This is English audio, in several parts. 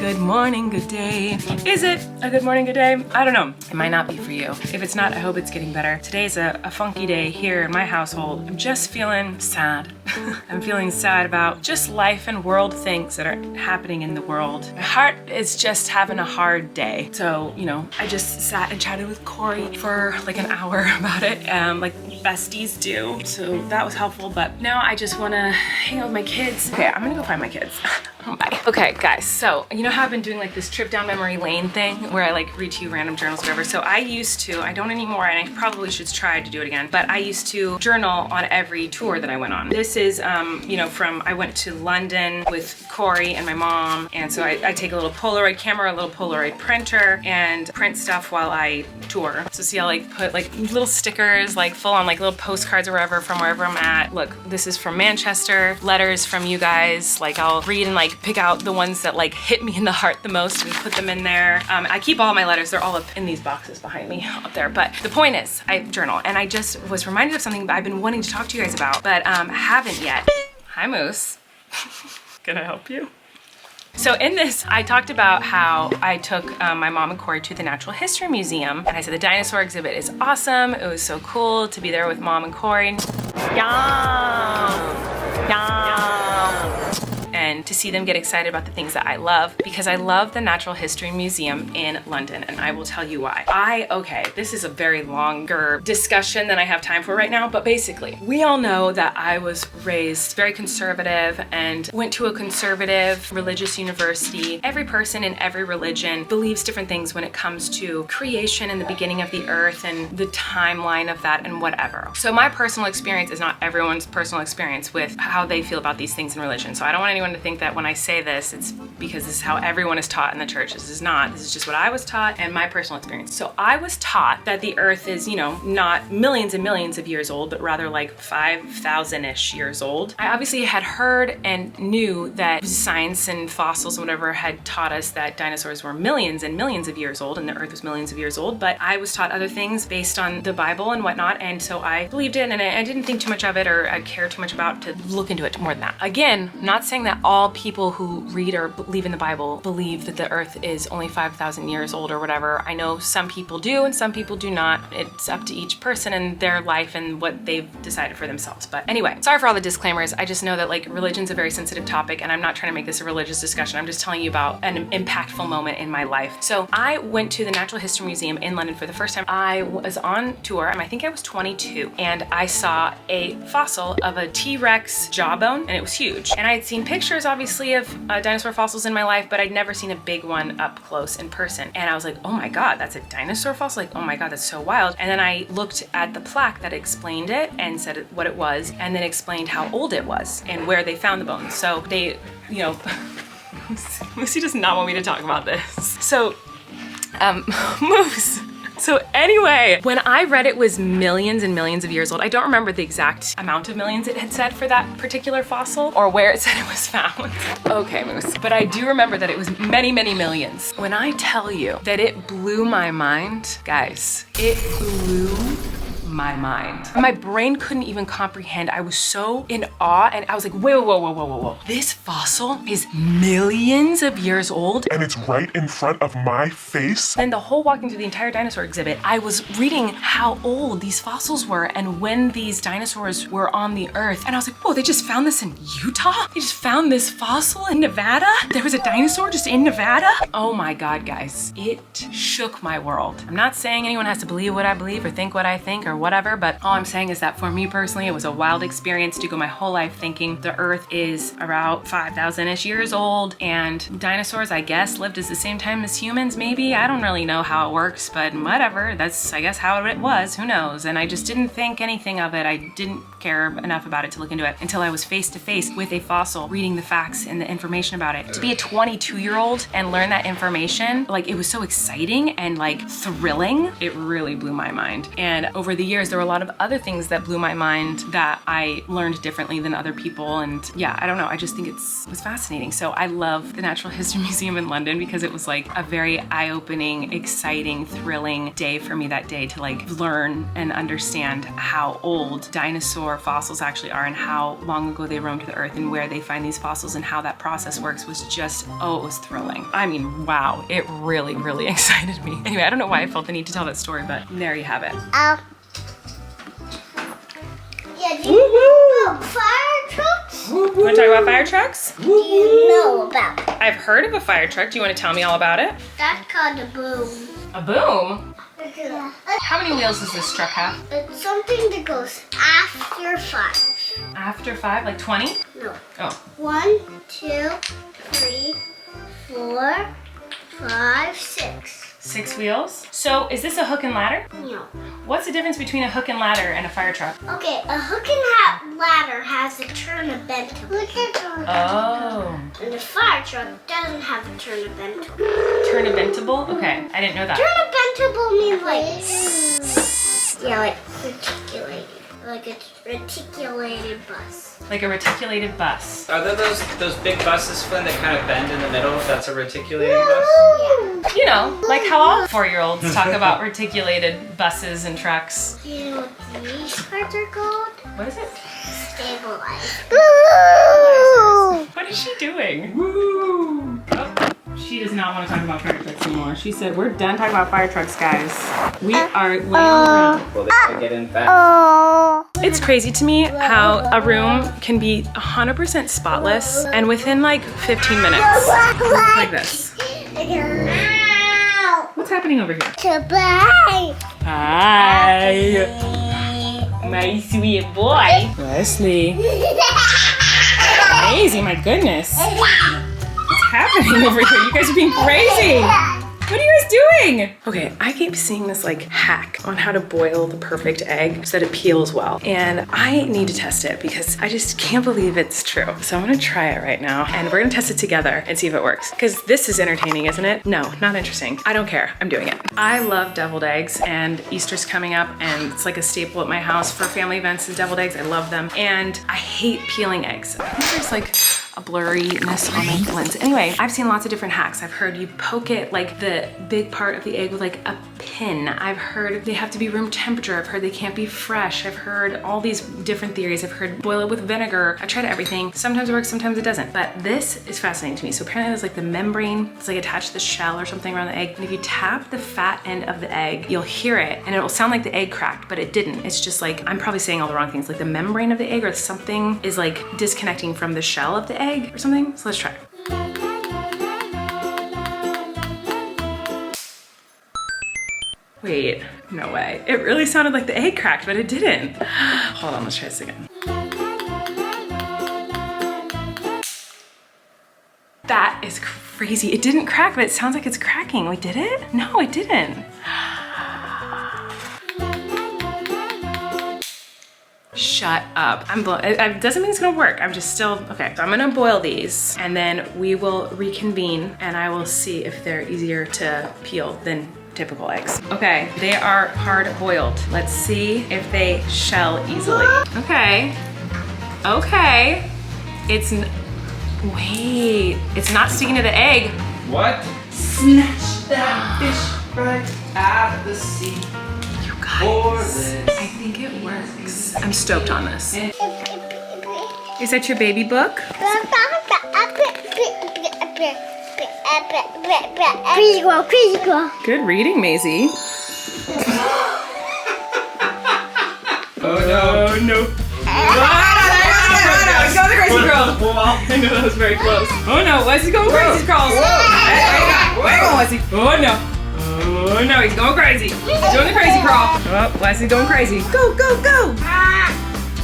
good morning, good day. Is it a good morning, good day? I don't know. It might not be for you. If it's not, I hope it's getting better. Today's a funky day here in my household. I'm just feeling sad. I'm feeling sad about just life and world things that are happening in the world. My heart is just having a hard day. So, you know, I just sat and chatted with Corey for like an hour about it, like besties do. So that was helpful, but now I just wanna hang out with my kids. Okay, I'm gonna go find my kids. Bye. Okay, guys, so you know how I've been doing like this trip down memory lane thing where I like read to you random journals or whatever. So I used to, I don't anymore, and I probably should try to do it again, but I used to journal on every tour that I went on. This is, you know, I went to London with Corey and my mom, and so I take a little Polaroid camera, a little Polaroid printer, and print stuff while I tour. So see, I'll like put like little stickers, like full on like little postcards or whatever from wherever I'm at. Look, this is from Manchester, letters from you guys. Like I'll read and like pick out the ones that like hit me in the heart the most and put them in there. I keep all my letters, they're all up in these boxes behind me up there. But the point is, I journal, and I just was reminded of something that I've been wanting to talk to you guys about, but haven't yet. Hi, Moose. Can I help you? So in this, I talked about how I took my mom and Corey to the Natural History Museum, and I said the dinosaur exhibit is awesome. It was so cool to be there with mom and Corey. And to see them get excited about the things that I love, because I love the Natural History Museum in London, and I will tell you why. Okay, this is a very longer discussion than I have time for right now, but basically, we all know that I was raised very conservative and went to a conservative religious university. Every person in every religion believes different things when it comes to creation and the beginning of the earth and the timeline of that and whatever. So my personal experience is not everyone's personal experience with how they feel about these things in religion. So I don't want anyone to think that when I say this, it's because this is how everyone is taught in the church. This is not. This is just what I was taught and my personal experience. So I was taught that the earth is, you know, not millions and millions of years old, but rather like 5,000-ish years old. I obviously had heard and knew that science and fossils and whatever had taught us that dinosaurs were millions and millions of years old and the earth was millions of years old, but I was taught other things based on the Bible and whatnot, and so I believed it, and I didn't think too much of it or I care too much about to look into it more than that. Again, not saying that all people who read or believe in the Bible believe that the earth is only 5,000 years old or whatever. I know some people do and some people do not. It's up to each person and their life and what they've decided for themselves. But anyway, sorry for all the disclaimers. I just know that like religion's a very sensitive topic, and I'm not trying to make this a religious discussion. I'm just telling you about an impactful moment in my life. So I went to the Natural History Museum in London for the first time. I was on tour, and I think I was 22, and I saw a fossil of a T-Rex jawbone, and it was huge. And I had seen pictures obviously of dinosaur fossils in my life, but I'd never seen a big one up close in person. And I was like, oh my God, that's a dinosaur fossil? Like, oh my God, that's so wild. And then I looked at the plaque that explained it and said what it was, and then explained how old it was and where they found the bones. So they, you know, Lucy does not want me to talk about this. So, Moose. So anyway, when I read it was millions and millions of years old, I don't remember the exact amount of millions it had said for that particular fossil or where it said it was found. Okay, Moose. But I do remember that it was many, many millions. When I tell you that it blew my mind, guys, it blew my mind. My brain couldn't even comprehend. I was so in awe, and I was like, whoa. This fossil is millions of years old. And it's right in front of my face. Then the whole walking through the entire dinosaur exhibit, I was reading how old these fossils were and when these dinosaurs were on the earth. And I was like, whoa, they just found this in Utah? They just found this fossil in Nevada? There was a dinosaur just in Nevada? Oh my God, guys, it shook my world. I'm not saying anyone has to believe what I believe or think what I think or whatever, but all I'm saying is that for me personally, it was a wild experience to go my whole life thinking the earth is about 5,000-ish years old, and dinosaurs, I guess, lived at the same time as humans, maybe. I don't really know how it works, but whatever. That's, I guess, how it was. Who knows? And I just didn't think anything of it. I didn't care enough about it to look into it until I was face to face with a fossil, reading the facts and the information about it. To be a 22-year-old and learn that information, like, it was so exciting and like thrilling. It really blew my mind. And over the years, years, there were a lot of other things that blew my mind that I learned differently than other people. And yeah, I don't know. I just think it was fascinating. So I love the Natural History Museum in London because it was like a very eye-opening, exciting, thrilling day for me that day to like learn and understand how old dinosaur fossils actually are and how long ago they roamed the earth and where they find these fossils and how that process works was just, oh, it was thrilling. I mean, wow, it really, really excited me. Anyway, I don't know why I felt the need to tell that story, but there you have it. Yeah, do you know about fire trucks? You want to talk about fire trucks? Do you know about it? I've heard of a fire truck. Do you want to tell me all about it? That's called a boom. A boom? Yeah. How many wheels does this truck have? It's something that goes after fire. After 5, like 20? No. Oh. 1, 2, 3, 4, 5, 6. 6 wheels? So is this a hook and ladder? No. What's the difference between a hook and ladder and a fire truck? Okay, a hook and ladder has a turnabentable. Oh. And the fire truck doesn't have a turnabentable. Turnabentable? Okay, I didn't know that. Turnabentable means like, yeah, like reticulated. Like a reticulated bus. Like a reticulated bus. Are there those big buses, Flynn, that kind of bend in the middle? That's a reticulated bus? Yeah. You know, like how all 4-year-olds talk about reticulated buses and trucks. You know what these parts are called? What is it? Stabilized. What is she doing? Woo! Oh, she does not want to talk about fire trucks anymore. She said, we're done talking about fire trucks, guys. We are laying around. Well, they gotta get in fast. It's crazy to me how a room can be 100% spotless and within like 15 minutes, like this. What's happening over here? Goodbye. Hi, my sweet boy. Wesley. Crazy, my goodness. What's happening over here? You guys are being crazy. What are you guys doing? Okay, I keep seeing this like hack on how to boil the perfect egg so that it peels well. And I need to test it because I just can't believe it's true. So I'm gonna try it right now and we're gonna test it together and see if it works. Because this is entertaining, isn't it? No, not interesting. I don't care, I'm doing it. I love deviled eggs and Easter's coming up and it's like a staple at my house for family events is deviled eggs. I love them. And I hate peeling eggs. I think there's like a blurriness on the lens. Anyway, I've seen lots of different hacks. I've heard you poke it like the big part of the egg with like a pin. I've heard they have to be room temperature. I've heard they can't be fresh. I've heard all these different theories. I've heard boil it with vinegar. I tried everything. Sometimes it works, sometimes it doesn't. But this is fascinating to me. So apparently there's like the membrane, it's like attached to the shell or something around the egg. And if you tap the fat end of the egg, you'll hear it and it will sound like the egg cracked, but it didn't. It's just like, I'm probably saying all the wrong things. Like the membrane of the egg or something is like disconnecting from the shell of the egg or something. So let's try it. Wait, no way. It really sounded like the egg cracked, but it didn't. Hold on, let's try this again. That is crazy. It didn't crack, but it sounds like it's cracking. Wait, did it? No, it didn't. Shut up. I'm blown. It doesn't mean it's gonna work. I'm just still, okay. So I'm gonna boil these and then we will reconvene and I will see if they're easier to peel than typical eggs. Okay, they are hard boiled. Let's see if they shell easily. Okay, okay. Wait, it's not sticking to the egg. What? Snatch that fish right out of the sea. You guys, I think it works. I'm stoked on this. Is that your baby book? Crazy girl, crazy girl. Good reading, Maisie. Oh no. No. He's going the crazy girl. I know, that was very close. Oh no, Wesley's going crazy crawls. Where you going, Wesley? Oh no. Oh no, he's going crazy. He's doing the crazy crawl. Oh, Wesley's going crazy. Go, go, go.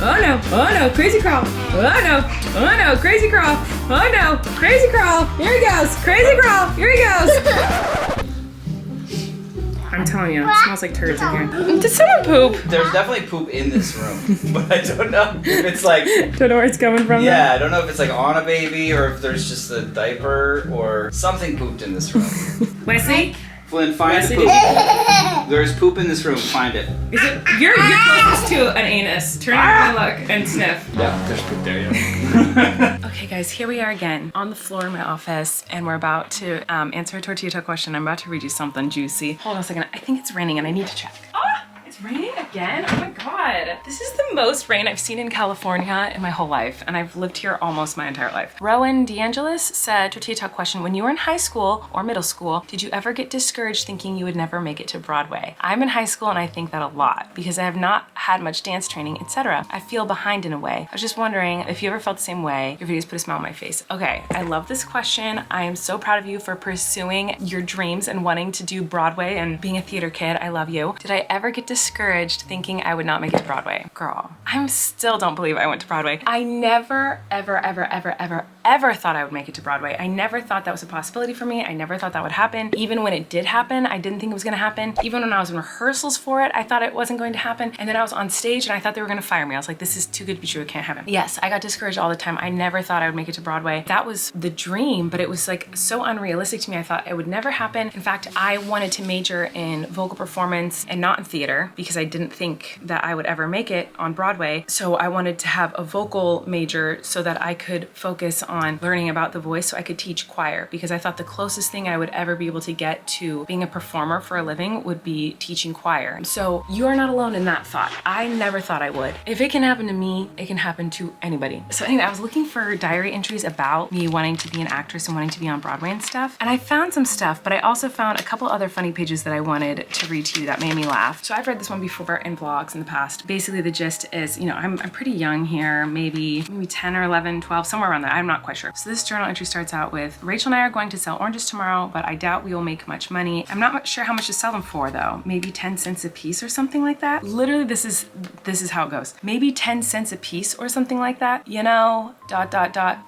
Oh no, crazy crawl. Oh no, crazy crawl. Oh no, crazy crawl. Here he goes, crazy crawl. Here he goes. I'm telling you, it smells like turds in here. Did someone poop? There's definitely poop in this room, but I don't know if it's like, Don't know where it's coming from. yeah, I don't know if it's like on a baby or if there's just a diaper or something pooped in this room. Wesley? Flynn, find Wesley, the poop. There's poop in this room. Find it. Is it? You're closest to an anus. Turn around and look and sniff. Yeah, there's poop there. Yeah. Okay, guys, here we are again on the floor in my office, and we're about to answer a tortilla talk question. I'm about to read you something juicy. Hold on a second. I think it's raining, and I need to check. It's raining again? Oh my god. This is the most rain I've seen in California in my whole life, and I've lived here almost my entire life. Rowan DeAngelis said, tortilla talk question, when you were in high school or middle school, did you ever get discouraged thinking you would never make it to Broadway? I'm in high school and I think that a lot because I have not had much dance training, etc. I feel behind in a way. I was just wondering if you ever felt the same way. Your videos put a smile on my face. Okay, I love this question. I am so proud of you for pursuing your dreams and wanting to do Broadway and being a theater kid. I love you. Did I ever get discouraged thinking I would not make it to Broadway? Girl, I still don't believe I went to Broadway. I never, ever thought I would make it to Broadway. I never thought that was a possibility for me. I never thought that would happen. Even when it did happen, I didn't think it was gonna happen. Even when I was in rehearsals for it, I thought it wasn't going to happen. And then I was on stage and I thought they were gonna fire me. I was like, this is too good to be true, it can't happen. Yes, I got discouraged all the time. I never thought I would make it to Broadway. That was the dream, but it was like so unrealistic to me. I thought it would never happen. In fact, I wanted to major in vocal performance and not in theater because I didn't think that I would ever make it on Broadway. So I wanted to have a vocal major so that I could focus on learning about the voice so I could teach choir, because I thought the closest thing I would ever be able to get to being a performer for a living would be teaching choir. So you are not alone in that thought. I never thought I would. If it can happen to me, it can happen to anybody. So anyway, I was looking for diary entries about me wanting to be an actress and wanting to be on Broadway and stuff. And I found some stuff, but I also found a couple other funny pages that I wanted to read to you that made me laugh. So I've read this one before in vlogs in the past. Basically the gist is, you know, I'm pretty young here, maybe 10 or 11, 12, somewhere around there. I'm not quite sure. So this journal entry starts out with, Rachel and I are going to sell oranges tomorrow, but I doubt we will make much money. I'm not sure how much to sell them for though. Maybe 10 cents a piece or something like that. Literally, this is how it goes. Maybe 10 cents a piece or something like that. You know, ...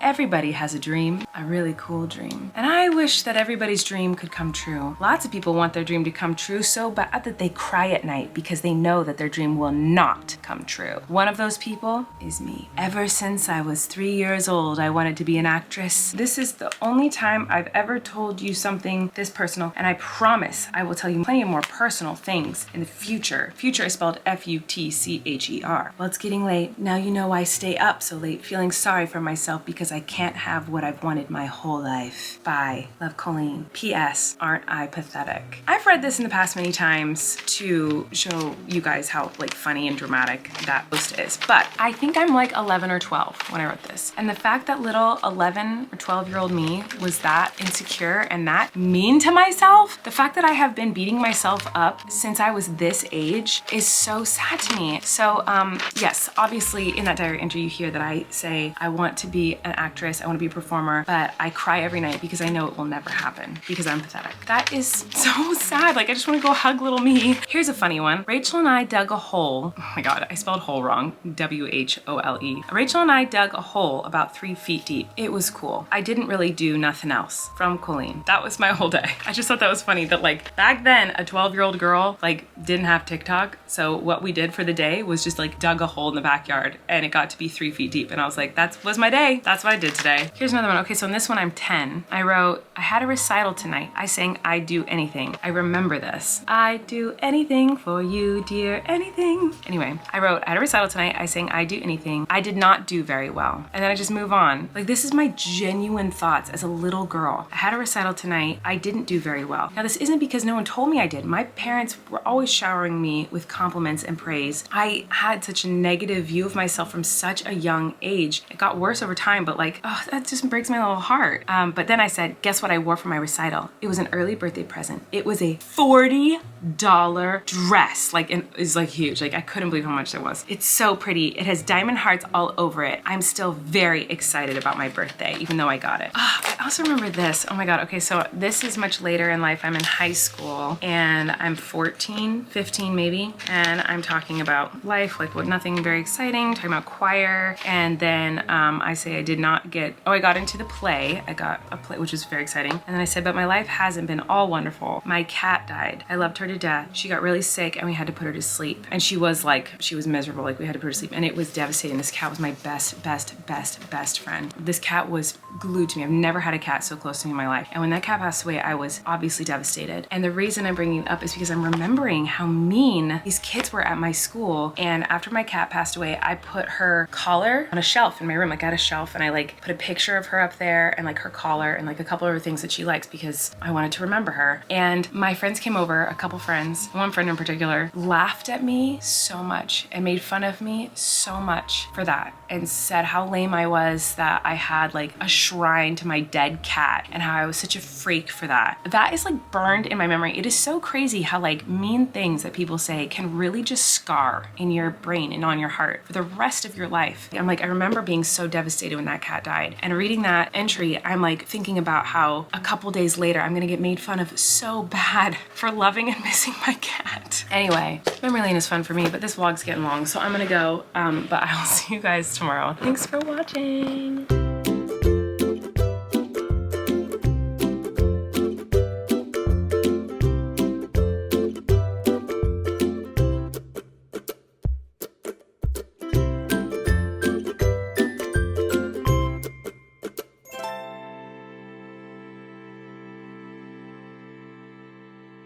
Everybody has a dream, a really cool dream. And I wish that everybody's dream could come true. Lots of people want their dream to come true so bad that they cry at night because they know that their dream will not come true. One of those people is me. Ever since I was 3 years old, I wanted to be an actress. This is the only time I've ever told you something this personal, and I promise I will tell you plenty of more personal things in the future. Future is spelled F-U-T-C-H-E-R. Well, it's getting late. Now you know why I stay up so late, feeling sorry for myself because I can't have what I've wanted my whole life. Bye. Love, Colleen. P.S. Aren't I pathetic? I've read this in the past many times to show you guys how like funny and dramatic that post is, but I think I'm like 11 or 12 when I wrote this. And the fact that little 11 or 12-year-old me was that insecure and that mean to myself, the fact that I have been beating myself up since I was this age is so sad to me. So yes, obviously in that diary entry you hear that I say I want to be an actress, I want to be a performer, but I cry every night because I know it will never happen because I'm pathetic. That is so sad. Like I just want to go hug little me. Here's a funny one. Rachel and I dug a hole. Oh my God, I spelled hole wrong. W-H-O-L-E. Rachel and I dug a hole about 3 feet deep. It was cool. I didn't really do nothing else. From Colleen. That was my whole day. I just thought that was funny that like back then a 12-year-old girl like didn't have TikTok. So what we did for the day was just like dug a hole in the backyard and it got to be 3 feet deep. And I was like, that was my day. That's what I did today. Here's another one. Okay, so in this one I'm 10. I wrote, I had a recital tonight. I sang I'd do anything. I remember this. I'd do anything for you, dear, anything. Anyway, I wrote, I had a recital tonight. I sang I'd do anything. I did not do very well. And then I just move on. Like this is my genuine thoughts as a little girl. I had a recital tonight. I didn't do very well. Now this isn't because no one told me I did. My parents were always showering me with compliments and praise. I had such a negative view of myself from such a young age. It got worse over time, but like, oh, that just breaks my little heart. But then I said, guess what I wore for my recital? It was an early birthday present. It was a $40 dress. Like, and it's like huge. Like I couldn't believe how much it was. It's so pretty. It has diamond hearts all over it. I'm still very excited about my birthday, even though I got it. I also remember this. Oh my God. Okay, so this is much later in life. I'm in high school and I'm 14, 15 maybe. And I'm talking about life, like what, nothing very exciting, talking about choir. And then I say I did not get, I got into the play. I got a play, which was very exciting. And then I said, but my life hasn't been all wonderful. My cat died. I loved her to to death. She got really sick and we had to put her to sleep. And she was miserable. Like we had to put her to sleep and it was devastating. This cat was my best friend. This cat was glued to me. I've never had a cat so close to me in my life. And when that cat passed away, I was obviously devastated. And the reason I'm bringing it up is because I'm remembering how mean these kids were at my school. And after my cat passed away, I put her collar on a shelf in my room. Like I had a shelf and I like put a picture of her up there and like her collar and like a couple other things that she likes because I wanted to remember her. And my friends came over, a couple friends, one friend in particular, laughed at me so much and made fun of me so much for that and said how lame I was that I had like a shrine to my dead cat and how I was such a freak for that. That is like burned in my memory. It is so crazy how like mean things that people say can really just scar in your brain and on your heart for the rest of your life. I'm like, I remember being so devastated when that cat died. And reading that entry, I'm like thinking about how a couple days later, I'm gonna get made fun of so bad for loving and missing my cat. Anyway, memory lane is fun for me, but this vlog's getting long, so I'm gonna go, but I'll see you guys tomorrow. Thanks for watching.